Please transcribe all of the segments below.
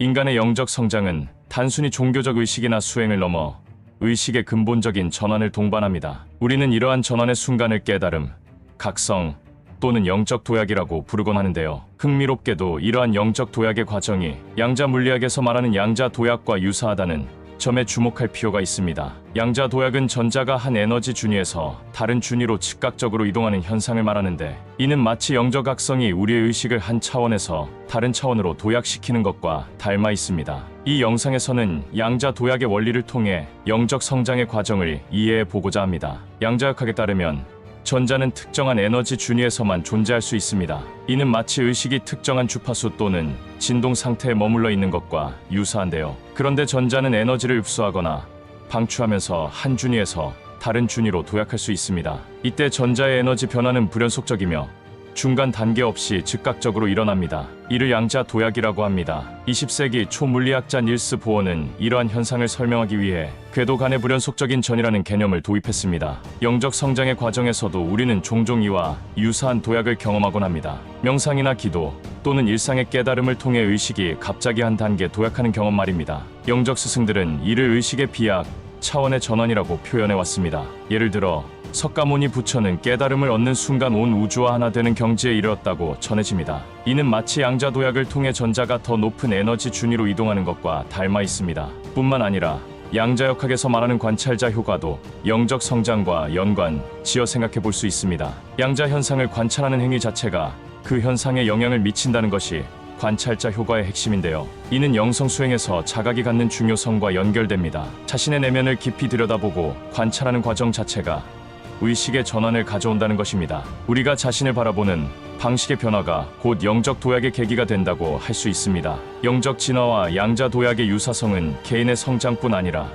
인간의 영적 성장은 단순히 종교적 의식이나 수행을 넘어 의식의 근본적인 전환을 동반합니다. 우리는 이러한 전환의 순간을 깨달음, 각성 또는 영적 도약이라고 부르곤 하는데요. 흥미롭게도 이러한 영적 도약의 과정이 양자 물리학에서 말하는 양자 도약과 유사하다는 점에 주목할 필요가 있습니다. 양자 도약은 전자가 한 에너지 준위에서 다른 준위로 즉각적으로 이동하는 현상을 말하는데, 이는 마치 영적 각성이 우리의 의식을 한 차원에서 다른 차원으로 도약시키는 것과 닮아 있습니다. 이 영상에서는 양자 도약의 원리를 통해 영적 성장의 과정을 이해해 보고자 합니다. 양자역학에 따르면 전자는 특정한 에너지 준위에서만 존재할 수 있습니다. 이는 마치 의식이 특정한 주파수 또는 진동 상태에 머물러 있는 것과 유사한데요. 그런데 전자는 에너지를 흡수하거나 방출하면서 한 준위에서 다른 준위로 도약할 수 있습니다. 이때 전자의 에너지 변화는 불연속적이며 중간 단계 없이 즉각적으로 일어납니다. 이를 양자 도약이라고 합니다. 20세기 초 물리학자 닐스 보어는 이러한 현상을 설명하기 위해 궤도 간의 불연속적인 전이라는 개념을 도입했습니다. 영적 성장의 과정에서도 우리는 종종 이와 유사한 도약을 경험하곤 합니다. 명상이나 기도 또는 일상의 깨달음을 통해 의식이 갑자기 한 단계 도약하는 경험 말입니다. 영적 스승들은 이를 의식의 비약, 차원의 전환이라고 표현해 왔습니다. 예를 들어 석가모니 부처는 깨달음을 얻는 순간 온 우주와 하나 되는 경지에 이르렀다고 전해집니다. 이는 마치 양자 도약을 통해 전자가 더 높은 에너지 준위로 이동하는 것과 닮아 있습니다. 뿐만 아니라 양자역학에서 말하는 관찰자 효과도 영적 성장과 연관 지어 생각해 볼 수 있습니다. 양자 현상을 관찰하는 행위 자체가 그 현상에 영향을 미친다는 것이 관찰자 효과의 핵심인데요. 이는 영성 수행에서 자각이 갖는 중요성과 연결됩니다. 자신의 내면을 깊이 들여다보고 관찰하는 과정 자체가 의식의 전환을 가져온다는 것입니다. 우리가 자신을 바라보는 방식의 변화가 곧 영적 도약의 계기가 된다고 할 수 있습니다. 영적 진화와 양자 도약의 유사성은 개인의 성장뿐 아니라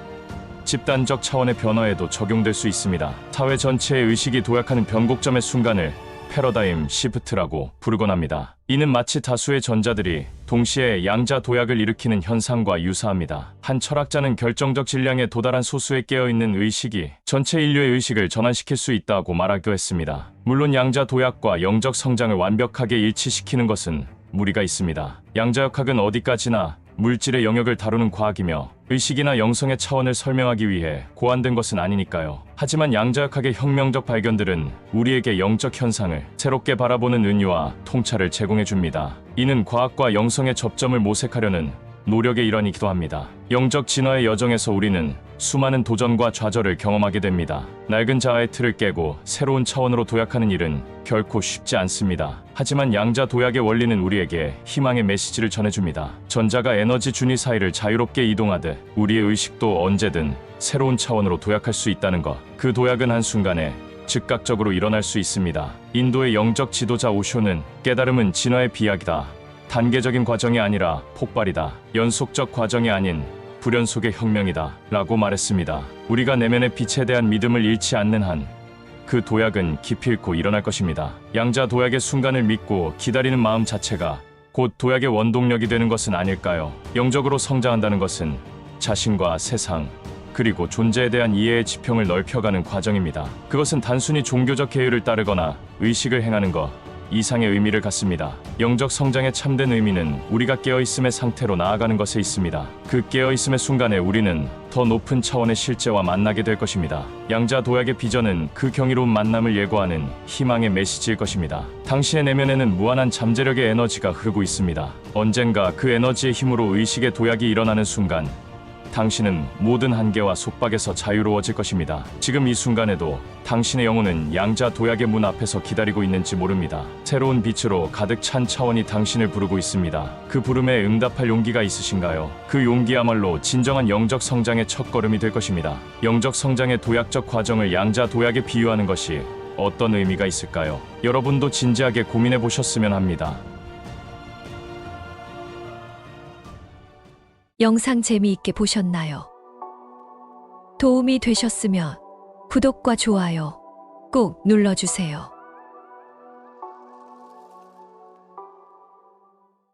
집단적 차원의 변화에도 적용될 수 있습니다. 사회 전체의 의식이 도약하는 변곡점의 순간을 패러다임 시프트라고 부르곤 합니다. 이는 마치 다수의 전자들이 동시에 양자 도약을 일으키는 현상과 유사합니다. 한 철학자는 결정적 질량에 도달한 소수의 깨어있는 의식이 전체 인류의 의식을 전환시킬 수 있다고 말하기도 했습니다. 물론 양자 도약과 영적 성장을 완벽하게 일치시키는 것은 무리가 있습니다. 양자역학은 어디까지나 물질의 영역을 다루는 과학이며 의식이나 영성의 차원을 설명하기 위해 고안된 것은 아니니까요. 하지만 양자역학의 혁명적 발견들은 우리에게 영적 현상을 새롭게 바라보는 은유와 통찰을 제공해 줍니다. 이는 과학과 영성의 접점을 모색하려는 노력의 일환이기도 합니다. 영적 진화의 여정에서 우리는 수많은 도전과 좌절을 경험하게 됩니다. 낡은 자아의 틀을 깨고 새로운 차원으로 도약하는 일은 결코 쉽지 않습니다. 하지만 양자 도약의 원리는 우리에게 희망의 메시지를 전해줍니다. 전자가 에너지 준위 사이를 자유롭게 이동하듯 우리의 의식도 언제든 새로운 차원으로 도약할 수 있다는 것. 그 도약은 한순간에 즉각적으로 일어날 수 있습니다. 인도의 영적 지도자 오쇼는 깨달음은 진화의 비약이다. 단계적인 과정이 아니라 폭발이다. 연속적 과정이 아닌 불연속의 혁명이다. 라고 말했습니다. 우리가 내면의 빛에 대한 믿음을 잃지 않는 한 그 도약은 기필코 일어날 것입니다. 양자 도약의 순간을 믿고 기다리는 마음 자체가 곧 도약의 원동력이 되는 것은 아닐까요? 영적으로 성장한다는 것은 자신과 세상 그리고 존재에 대한 이해의 지평을 넓혀가는 과정입니다. 그것은 단순히 종교적 계율을 따르거나 의식을 행하는 것 이상의 의미를 갖습니다. 영적 성장의 참된 의미는 우리가 깨어있음의 상태로 나아가는 것에 있습니다. 그 깨어있음의 순간에 우리는 더 높은 차원의 실제와 만나게 될 것입니다. 양자 도약의 비전은 그 경이로운 만남을 예고하는 희망의 메시지일 것입니다. 당신의 내면에는 무한한 잠재력의 에너지가 흐르고 있습니다. 언젠가 그 에너지의 힘으로 의식의 도약이 일어나는 순간 당신은 모든 한계와 속박에서 자유로워질 것입니다. 지금 이 순간에도 당신의 영혼은 양자 도약의 문 앞에서 기다리고 있는지 모릅니다. 새로운 빛으로 가득 찬 차원이 당신을 부르고 있습니다. 그 부름에 응답할 용기가 있으신가요? 그 용기야말로 진정한 영적 성장의 첫걸음이 될 것입니다. 영적 성장의 도약적 과정을 양자 도약에 비유하는 것이 어떤 의미가 있을까요? 여러분도 진지하게 고민해 보셨으면 합니다. 영상 재미있게 보셨나요? 도움이 되셨으면 구독과 좋아요 꼭 눌러주세요.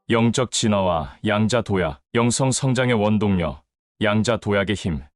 영적 진화와 양자 도약, 영성 성장의 원동력, 양자 도약의 힘.